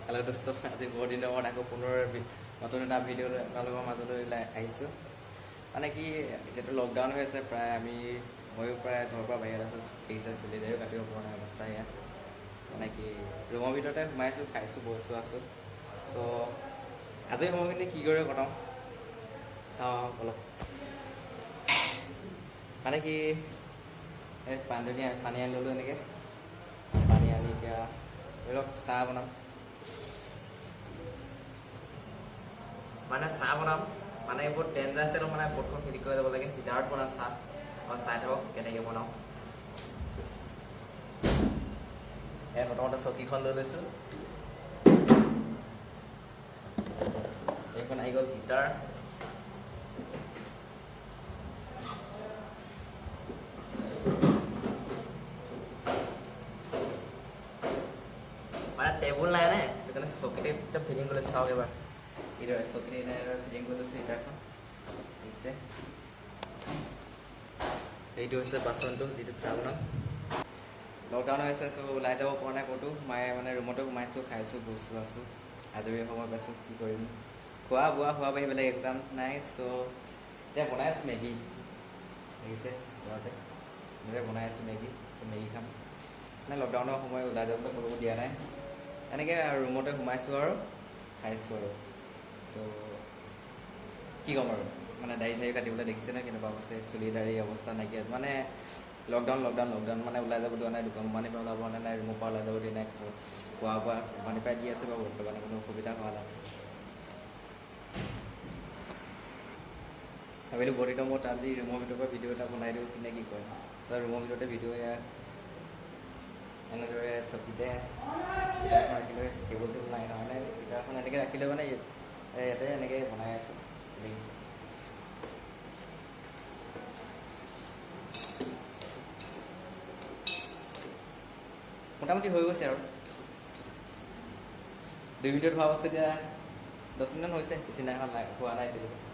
Hello' দোস্ত, আজি বহুত দিনৰ মূৰত আকৌ পুনৰ নতুন এটা ভিডিঅ' আপোনালোকৰ মাজলৈ ওলাই আহিছোঁ। মানে কি এতিয়াতো লকডাউন হৈ আছে, ময়ো প্ৰায় ঘৰৰ পৰা বাহিৰত আছোঁ। দেখিছে চিলিণ্ডাৰো কাটিব পৰা নাই অৱস্থা ইয়াত। মানে কি ৰুমৰ ভিতৰতে সোমাইছোঁ, খাইছোঁ, বৈছোঁ আছোঁ। চ' আজৰি সময়খিনি কি কৰি কটাওঁ চাওঁ অলপ। মানে কি এই পানী আনি ল'লোঁ এনেকৈ। পানী আনি এতিয়া ধৰি লওক চাহ বনাম। মানে এইবোৰ ডেঞ্জাৰ ষ্টাইলত মানে বটখন ফিটিং কৰি যাব লাগে। হিটাৰত বনাম চাহ। মই চাই থাকক কেনেকৈ বনাওঁ। প্ৰথমতে চকীখন লৈ লৈছোঁ। এইখন আহি গ'ল হিটাৰ। মানে টেবুল নাই নে, সেইকাৰণে চকীতে ফিটিং কৰি লৈছোঁ। চাওক এবাৰ এইদৰে চকীতে ফিটিং কৰি লৈছোঁ হিটাৰখন। দেখিছে, এইটো হৈছে বাচনটো যিটোত চাহ বনাম। লকডাউন হৈ আছে, চ' ওলাই যাব পৰা নাই ক'তো। মানে ৰুমতে সোমাইছোঁ, খাইছোঁ, বৈছোঁ আছোঁ। আজৰি সময় পাইছোঁ, কি কৰিম। খোৱা বাহিৰে বেলেগ একো কাম নাই। চ' এতিয়া বনাই আছোঁ মেগী। দেখিছে ঘৰতে এনেদৰে বনাই আছোঁ মেগী। চ' মেগী খাম। মানে লকডাউনৰ সময় ওলাই যাবলৈ ক'তো দিয়া নাই। এনেকৈ ৰুমতে সোমাইছোঁ আৰু খাইছোঁ আৰু। চ' কি ক'ম আৰু, মানে দাড়ি চাড়ি কাটিবলৈ দেখিছে ন কেনেকুৱা হৈছে, চুলি দাড়ি অৱস্থা নাইকিয়া। মানে লকডাউন মানে ওলাই যাব দিয়া নাই। কোম্পানীৰ পৰা ওলাব দিয়া নাই, ৰুমৰ পৰা ওলাই যাব দিয়া নাই। খোৱা বোৱা কোম্পানীৰ পৰাই দি আছে বাৰু, বৰ্তমান কোনো অসুবিধা হোৱা নাই। ভাবিলোঁ বহুত দিনৰ মূৰত আজি ৰুমৰ ভিতৰৰ পৰা ভিডিঅ' এটা বনাই দিওঁ, কিনে কি কয়। তাৰ ৰুমৰ ভিতৰতে ভিডিঅ' এনেদৰে চকীতে গিটাৰখন ৰাখি লৈ, টেবুল চেবুল নাই নহয়, গিটাৰখন এনেকৈ ৰাখি লৈ মানে ইয়াতে এনেকৈ বনাই আছোঁ। দেখিছে, মোটামুটি হৈ গৈছে আৰু 2 মিনিটত হোৱা বস্তু এতিয়া 10 মিনিট হৈছে, বেছি নাই হোৱা নাই এতিয়ালৈকে।